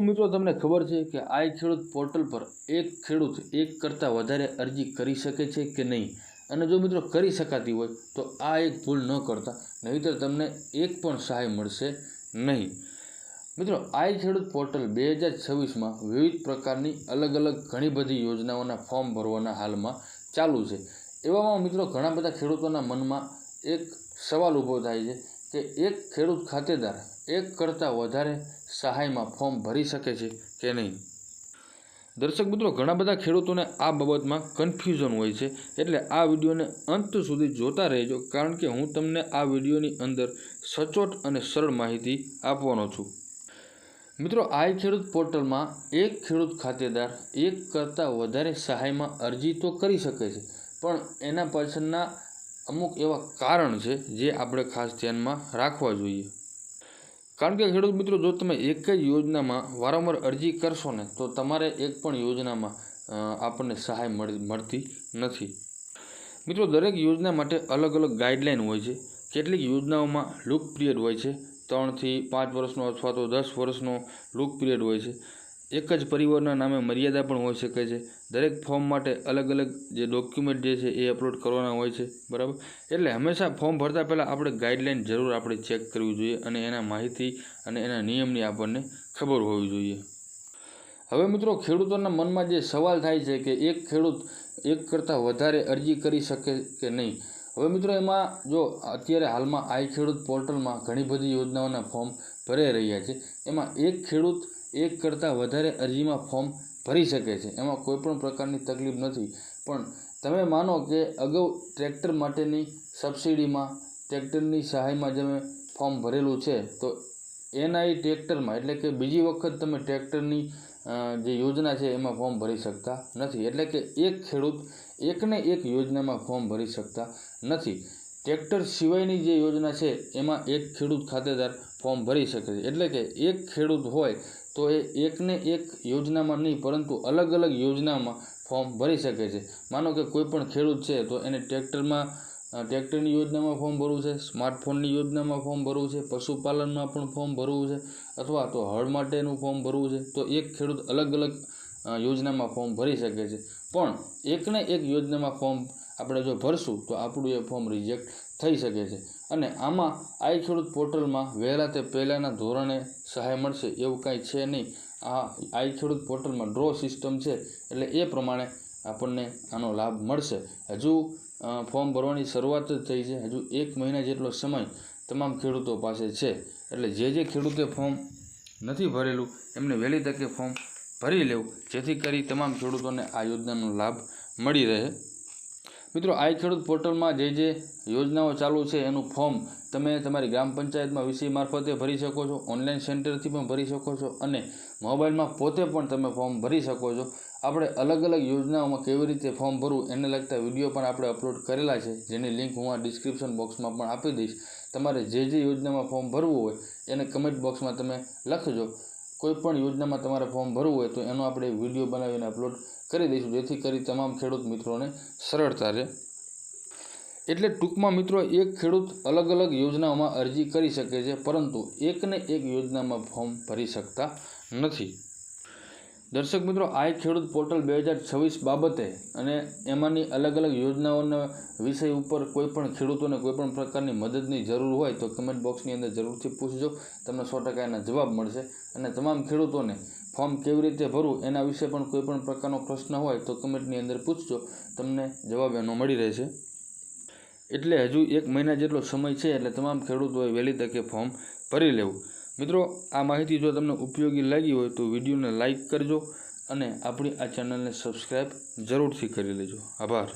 મિત્રો તમને ખબર છે કે આ ખેડૂત પોર્ટલ પર એક ખેડૂત એક કરતાં વધારે અરજી કરી શકે છે કે નહીં? અને જો મિત્રો કરી શકાતી હોય તો આ એક ભૂલ ન કરતા, નહીંતર તમને એક પણ સહાય મળશે નહીં. મિત્રો આ ખેડૂત પોર્ટલ 2026માં વિવિધ પ્રકારની અલગ અલગ ઘણી બધી યોજનાઓના ફોર્મ ભરવાના હાલમાં ચાલુ છે. એવામાં મિત્રો ઘણા બધા ખેડૂતોના મનમાં એક સવાલ ઊભો થાય છે કે એક ખેડૂત ખાતેદાર એક કરતાં વધારે સહાયમાં ફોર્મ ભરી શકે છે કે નહીં? દર્શક મિત્રો, ઘણા બધા ખેડૂતોને આ બાબતમાં કન્ફ્યુઝન હોય છે, એટલે આ વિડીયોને અંત સુધી જોતા રહેજો, કારણ કે હું તમને આ વિડીયોની અંદર સચોટ અને સરળ માહિતી આપવાનો છું. મિત્રો આ ખેડૂત પોર્ટલમાં એક ખેડૂત ખાતેદાર એક કરતાં વધારે સહાયમાં અરજી તો કરી શકે છે, પણ એના પાછળના અમુક એવા કારણ છે જે આપણે ખાસ ધ્યાનમાં રાખવા જોઈએ. કારણ કે ખેડૂત મિત્રો, જો તમે એક જ યોજનામાં વારંવાર અરજી કરશો ને તો તમારે એક પણ યોજનામાં આપણને સહાય મળતી નથી. મિત્રો દરેક યોજના માટે અલગ અલગ ગાઈડલાઈન હોય છે. કેટલીક યોજનાઓમાં લૂક પિરિયડ હોય છે, 3 થી 5 વર્ષનો અથવા તો 10 વર્ષનો લૂક પિરિયડ હોય છે. એક જ પરિવારના નામે મર્યાદા પણ હોઈ શકે છે. દરેક ફોર્મ માટે અલગ અલગ જે ડોક્યુમેન્ટ જે છે એ અપલોડ કરવાના હોય છે, બરાબર. એટલે હંમેશા ફોર્મ ભરતા પહેલાં આપણે ગાઈડલાઈન જરૂર આપણે ચેક કરવી જોઈએ અને એના માહિતી અને એના નિયમની આપણને ખબર હોવી જોઈએ. હવે મિત્રો ખેડૂતોના મનમાં જે સવાલ થાય છે કે એક ખેડૂત એક કરતાં વધારે અરજી કરી શકે કે નહીં. હવે મિત્રો એમાં જો અત્યારે હાલમાં આ ખેડૂત પોર્ટલમાં ઘણી બધી યોજનાઓના ફોર્મ ભરાઈ રહ્યા છે. એમાં એક ખેડૂત એક કરતાં વધારે અરજીમાં ફોર્મ ભરી શકે છે, એમાં કોઈ પણ પ્રકારની તકલીફ નથી. પણ તમે માનો કે અગાઉ ટ્રેક્ટર માટેની સબસિડીમાં ટ્રેક્ટરની સહાયમાં તમે ફોર્મ ભરેલું છે, તો એના ટ્રેક્ટરમાં એટલે કે બીજી વખત તમે ટ્રેક્ટરની જે યોજના છે એમાં ફોર્મ ભરી શકતા નથી. એટલે કે એક ખેડૂત એકને એક યોજનામાં ફોર્મ ભરી શકતા નથી. ટ્રેક્ટર સિવાયની જે યોજના છે એમાં એક ખેડૂત ખાતેદાર ફોર્મ ભરી શકે છે. એટલે કે એક ખેડૂત હોય તો એ એકને એક યોજનામાં નહીં પરંતુ અલગ અલગ યોજનામાં ફોર્મ ભરી શકે છે. માનો કે કોઈ પણ ખેડૂત છે તો એને ટ્રેક્ટરની યોજનામાં ફોર્મ ભરવું છે, સ્માર્ટફોનની યોજનામાં ફોર્મ ભરવું છે, પશુપાલનમાં પણ ફોર્મ ભરવું છે, અથવા તો હળ માટેનું ફોર્મ ભરવું છે, તો એક ખેડૂત અલગ અલગ યોજનામાં ફોર્મ ભરી શકે છે. પણ એકને એક યોજનામાં ફોર્મ આપણે જો ભરશું તો આપણું એ ફોર્મ રિજેક્ટ થઈ શકે છે. અને આમાં આ ખેડૂત પોર્ટલમાં વહેલા તે પહેલાંના ધોરણે સહાય મળશે એવું કાંઈ છે નહીં. આ ખેડૂત પોર્ટલમાં ડ્રો સિસ્ટમ છે, એટલે એ પ્રમાણે આપણને આનો લાભ મળશે. હજુ ફોર્મ ભરવાની શરૂઆત જ થઈ છે. હજુ 1 મહિના જેટલો સમય તમામ ખેડૂતો પાસે છે. એટલે જે ખેડૂતે ફોર્મ નથી ભરેલું એમને વહેલી તકે ફોર્મ ભરી લેવું, જેથી કરી તમામ ખેડૂતોને આ યોજનાનો લાભ મળી રહે. મિત્રો આ ખેડૂત પોર્ટલમાં જે યોજનાઓ ચાલુ છે એનું ફોર્મ તમે તમારી ગ્રામ પંચાયતમાં વીસી મારફતે ભરી શકો છો, ઓનલાઈન સેન્ટરથી પણ ભરી શકો છો અને મોબાઈલમાં પોતે પણ તમે ફોર્મ ભરી શકો છો. આપણે અલગ અલગ યોજનાઓમાં કેવી રીતે ફોર્મ ભરવું એને લગતા વિડીયો પણ આપણે અપલોડ કરેલા છે, જેની લિંક હું આ ડિસ્ક્રિપ્શન બોક્સમાં પણ આપી દઈશ. તમારે જે યોજનામાં ફોર્મ ભરવું હોય એને કમેન્ટ બોક્સમાં તમે લખજો. કોઈ પણ યોજનામાં તમારે ફોર્મ ભરવું હોય તો એનો આપણે વિડીયો બનાવીને અપલોડ કરી દઈશું, જેથી કરી તમામ ખેડૂત મિત્રોને સરળતા રહે. એટલે ટૂંકમાં મિત્રો એક ખેડૂત અલગ અલગ યોજનાઓમાં અરજી કરી શકે છે, પરંતુ એકને એક યોજનામાં ફોર્મ ભરી શકતા નથી. દર્શક મિત્રો, આ ખેડૂત પોર્ટલ 2026 બાબતે અને એમાંની અલગ અલગ યોજનાઓના વિષય ઉપર કોઈ પણ ખેડૂતોને કોઈ પણ પ્રકારની મદદની જરૂર હોય તો કમેન્ટ બોક્સની અંદર જરૂરથી પૂછજો. તમને 100% એના જવાબ મળશે. અને તમામ ખેડૂતોને ફોર્મ કેવી રીતે ભરવું એના વિશે પણ કોઈ પણ પ્રકારનો પ્રશ્ન હોય તો કમેન્ટની અંદર પૂછજો, તમને જવાબ એનો મળી રહેશે. એટલે હજુ 1 મહિના જેટલો સમય છે, એટલે તમામ ખેડૂતોએ વહેલી તકે ફોર્મ ભરી લેવું. મિત્રો આ માહિતી જો તમને ઉપયોગી લાગી હોય તો વિડીયોને લાઇક કરજો અને આપણી આ ચેનલને સબસ્ક્રાઈબ જરૂરથી કરી લેજો. આભાર.